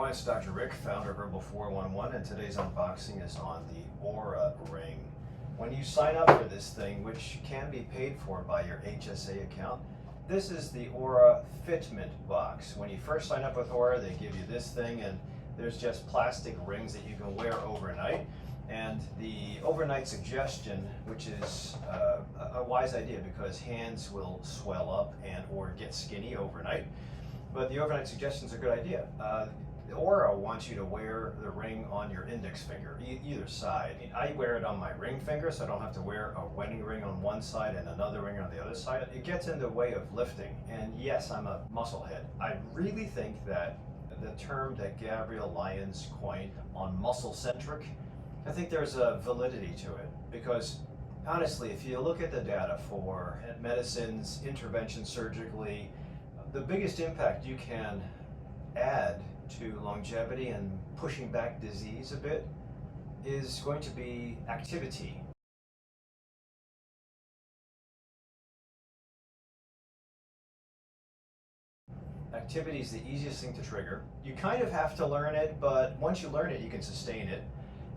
everyone, it's Dr. Rick, founder of Herbal 411, and today's unboxing is on the Oura Ring. When you sign up for this thing, which can be paid for by your HSA account, this is the Oura Fitment box. When you first sign up with Oura, they give you this thing, and there's just plastic rings that you can wear overnight. And the overnight suggestion, which is a wise idea because hands will swell up and or get skinny overnight. But the overnight suggestion is a good idea. Oura wants you to wear the ring on your index finger, either side. I wear it on my ring finger, so I don't have to wear a wedding ring on one side and another ring on the other side. It gets in the way of lifting. And yes, I'm a musclehead. I really think that the term that Gabrielle Lyons coined on muscle-centric, I think there's a validity to it. Because honestly, if you look at the data for medicines, intervention surgically, the biggest impact you can add to longevity and pushing back disease a bit is going to be activity. Activity is the easiest thing to trigger. You kind of have to learn it, but once you learn it, you can sustain it.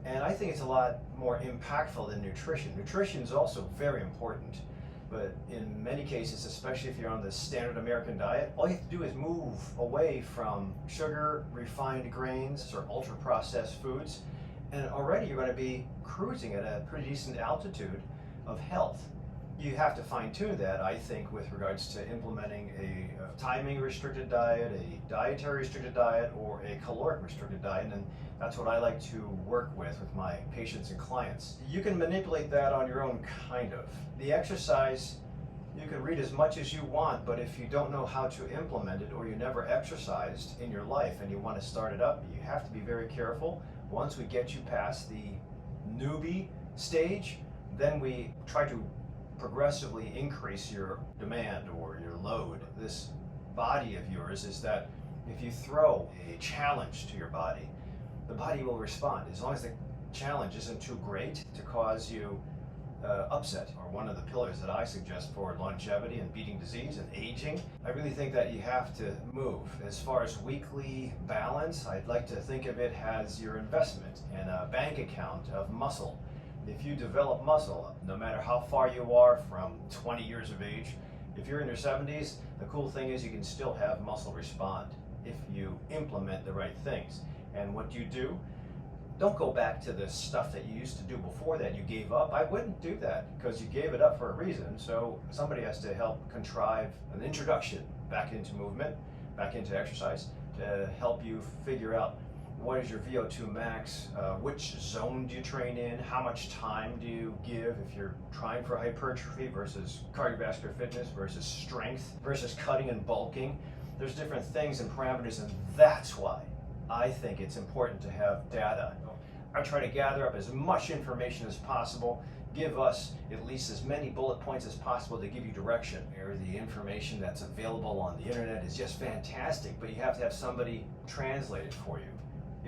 And I think it's a lot more impactful than nutrition. Nutrition is also very important. But in many cases, especially if you're on the standard American diet, all you have to do is move away from sugar, refined grains, or ultra-processed foods, and already you're going to be cruising at a pretty decent altitude of health. You have to fine-tune that, I think, with regards to implementing a timing restricted diet, a dietary restricted diet, or a caloric restricted diet, and that's what I like to work with my patients and clients. You can manipulate that on your own, kind of. The exercise, you can read as much as you want, but if you don't know how to implement it, or you never exercised in your life and you want to start it up, you have to be very careful. Once we get you past the newbie stage, then we try to progressively increase your demand or your load. This body of yours is that if you throw a challenge to your body, the body will respond as long as the challenge isn't too great to cause you upset, or one of the pillars that I suggest for longevity and beating disease and aging. I really think that you have to move. As far as weekly balance, I'd like to think of it as your investment in a bank account of muscle. If you develop muscle, no matter how far you are from 20 years of age, if you're in your 70s, the cool thing is you can still have muscle respond if you implement the right things. And what you do, don't go back to the stuff that you used to do before that you gave up. I wouldn't do that because you gave it up for a reason. So somebody has to help contrive an introduction back into movement, back into exercise, to help you figure out what is your VO2 max, which zone do you train in, how much time do you give if you're trying for hypertrophy versus cardiovascular fitness versus strength versus cutting and bulking. There's different things and parameters, and that's why I think it's important to have data. I try to gather up as much information as possible, give us at least as many bullet points as possible to give you direction. The information that's available on the internet is just fantastic, but you have to have somebody translate it for you.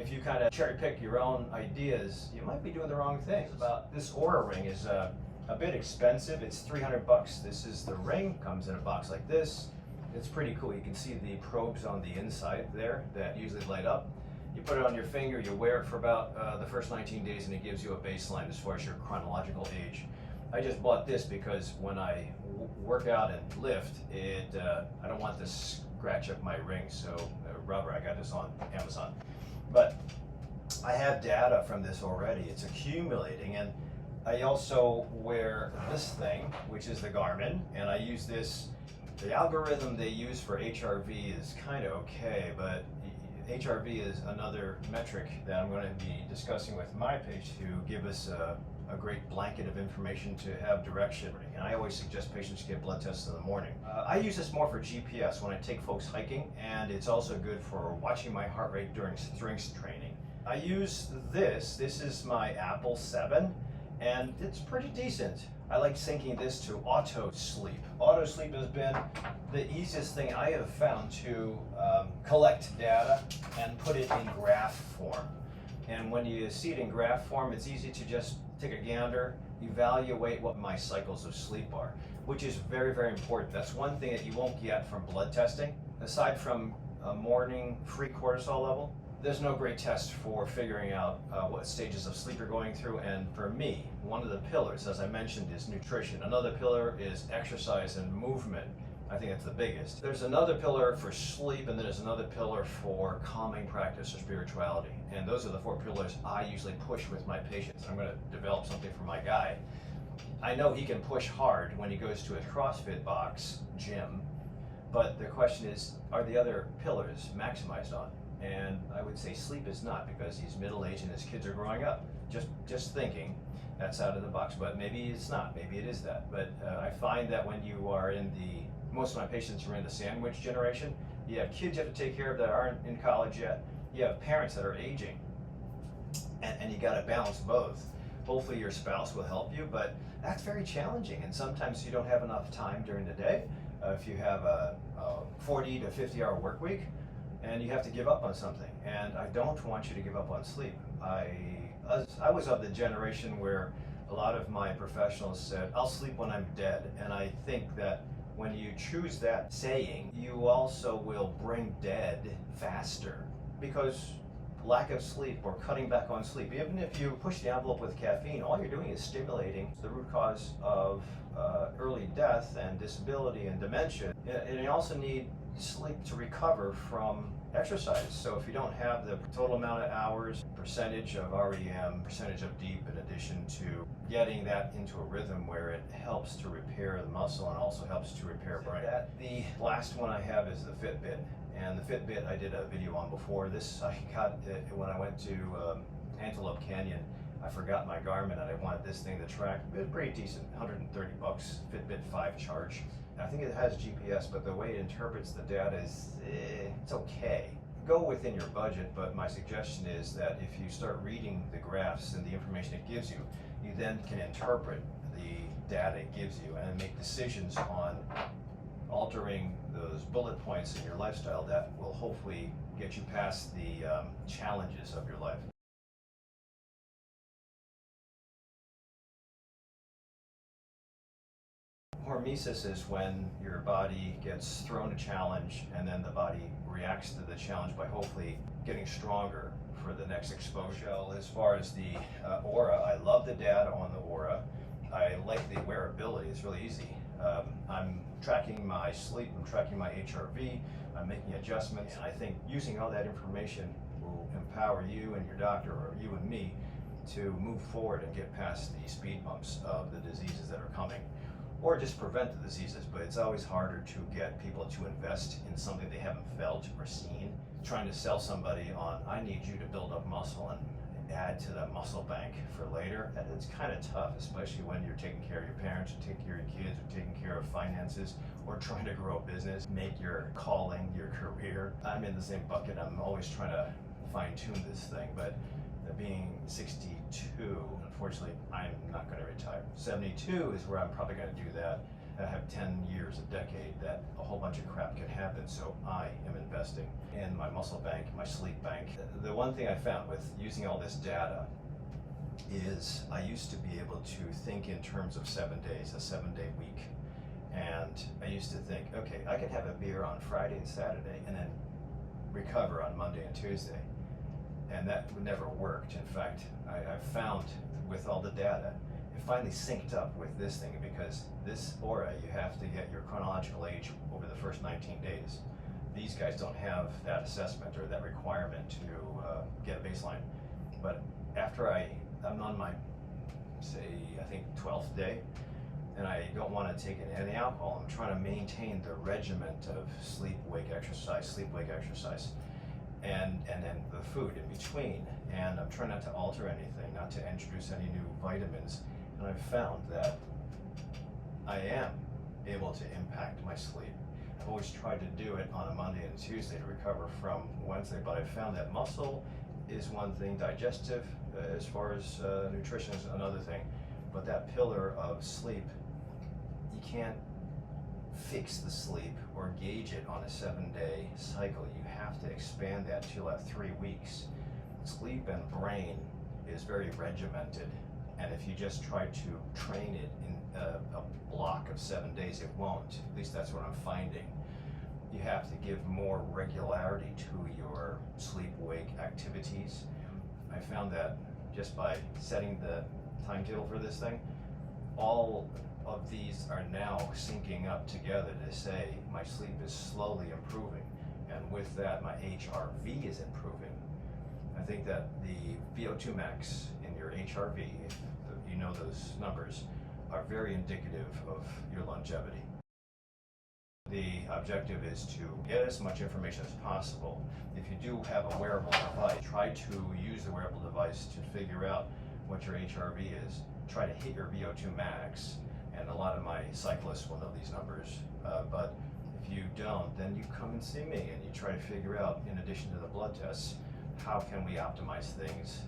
If you kind of cherry pick your own ideas, you might be doing the wrong things. This Oura Ring is a bit expensive. It's 300 bucks. This is the ring, comes in a box like this. It's pretty cool. You can see the probes on the inside there that usually light up. You put it on your finger, you wear it for about the first 19 days, and it gives you a baseline as far as your chronological age. I just bought this because when I work out and lift, I don't want this scratch up my ring, so rubber. I got this on Amazon. But I have data from this already. It's accumulating, and I also wear this thing, which is the Garmin, and I use this. The algorithm they use for HRV is kind of okay, but HRV is another metric that I'm going to be discussing with my patient to give us a great blanket of information to have direction. And I always suggest patients get blood tests in the morning. I use this more for GPS when I take folks hiking, and it's also good for watching my heart rate during strength training. I use this is my Apple 7, and it's pretty decent. I like syncing this to auto sleep. Auto sleep has been the easiest thing I have found to collect data and put it in graph form. And when you see it in graph form, it's easy to just take a gander, evaluate what my cycles of sleep are, which is very, very important. That's one thing that you won't get from blood testing. Aside from a morning free cortisol level, There's no great test for figuring out what stages of sleep you're going through, and for me, one of the pillars, as I mentioned, is nutrition. Another pillar is exercise and movement. I think that's the biggest. There's another pillar for sleep, and then there's another pillar for calming practice or spirituality. And those are the four pillars I usually push with my patients. I'm going to develop something for my guy. I know he can push hard when he goes to a CrossFit box gym, but the question is, are the other pillars maximized on? And I would say sleep is not, because he's middle-aged and his kids are growing up. Just thinking, that's out of the box, but maybe it's not, maybe it is that. But I find that when you are most of my patients are in the sandwich generation. You have kids you have to take care of that aren't in college yet. You have parents that are aging, and you got to balance both. Hopefully your spouse will help you, but that's very challenging, and sometimes you don't have enough time during the day. If you have a 40 to 50 hour work week, and you have to give up on something, and I don't want you to give up on sleep. I was of the generation where a lot of my professionals said, I'll sleep when I'm dead, and I think that when you choose that saying, you also will bring dead faster, because lack of sleep or cutting back on sleep, even if you push the envelope with caffeine, all you're doing is stimulating the root cause of early death and disability and dementia. And you also need sleep to recover from exercise. So if you don't have the total amount of hours, percentage of REM, percentage of deep, in addition to getting that into a rhythm where it helps to repair the muscle and also helps to repair brain. The last one I have is the Fitbit. And the Fitbit I did a video on before. This I got it when I went to Antelope Canyon. I forgot my Garmin and I wanted this thing to track. It was pretty decent, 130 bucks, Fitbit 5 charge. I think it has GPS, but the way it interprets the data is, it's okay. Go within your budget, but my suggestion is that if you start reading the graphs and the information it gives you, you then can interpret the data it gives you and make decisions on altering those bullet points in your lifestyle that will hopefully get you past the challenges of your life. Hormesis is when your body gets thrown a challenge and then the body reacts to the challenge by hopefully getting stronger for the next exposure. As far as the Oura, I love the data on the Oura. I like the wearability, it's really easy. I'm tracking my sleep, I'm tracking my HRV, I'm making adjustments, and I think using all that information will empower you and your doctor, or you and me, to move forward and get past the speed bumps of the diseases that are coming, or just prevent the diseases. But it's always harder to get people to invest in something they haven't felt or seen. Trying to sell somebody on, I need you to build up muscle and add to that muscle bank for later, and it's kind of tough, especially when you're taking care of your parents, or taking care of your kids, or taking care of finances, or trying to grow a business, make your calling your career. I'm in the same bucket. I'm always trying to fine-tune this thing, but being 62, unfortunately, I'm not going to retire. 72 is where I'm probably going to do that. I have 10 years, a decade, that a whole bunch of crap can happen, so I am investing in my muscle bank, my sleep bank. The one thing I found with using all this data is I used to be able to think in terms of 7 days, a 7-day week. And I used to think, okay, I can have a beer on Friday and Saturday and then recover on Monday and Tuesday. And that never worked. In fact, I've found with all the data, it finally synced up with this thing, because this Oura, you have to get your chronological age over the first 19 days. These guys don't have that assessment or that requirement to get a baseline. But after I'm on my, say, I think 12th day, and I don't want to take any alcohol, I'm trying to maintain the regiment of sleep, wake, exercise, and then the food in between. And I'm trying not to alter anything, not to introduce any new vitamins. And I've found that I am able to impact my sleep. I've always tried to do it on a Monday and Tuesday to recover from Wednesday, but I found that muscle is one thing, digestive, as far as nutrition is another thing. But that pillar of sleep, you can't fix the sleep or gauge it on a 7-day cycle. You have to expand that to 3 weeks. Sleep and brain is very regimented, and if you just try to train it in a block of 7 days, it won't. At least that's what I'm finding. You have to give more regularity to your sleep-wake activities. I found that just by setting the timetable for this thing, all of these are now syncing up together to say my sleep is slowly improving, and with that my HRV is improving. I think that the VO2 max in your HRV, if you know those numbers, are very indicative of your longevity. The objective is to get as much information as possible. If you do have a wearable device, try to use the wearable device to figure out what your HRV is. Try to hit your VO2 max, and a lot of my cyclists will know these numbers, but if you don't, then you come and see me and you try to figure out, in addition to the blood tests, how can we optimize things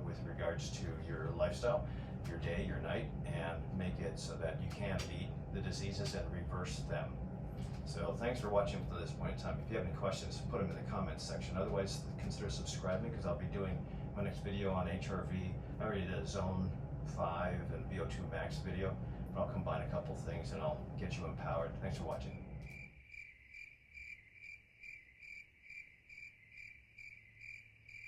with regards to your lifestyle, your day, your night, and make it so that you can beat the diseases and reverse them. So thanks for watching up to this point in time. If you have any questions, put them in the comments section. Otherwise, consider subscribing, because I'll be doing my next video on HRV. I already did a Zone 5 and VO2 Max video, but I'll combine a couple things and I'll get you empowered. Thanks for watching.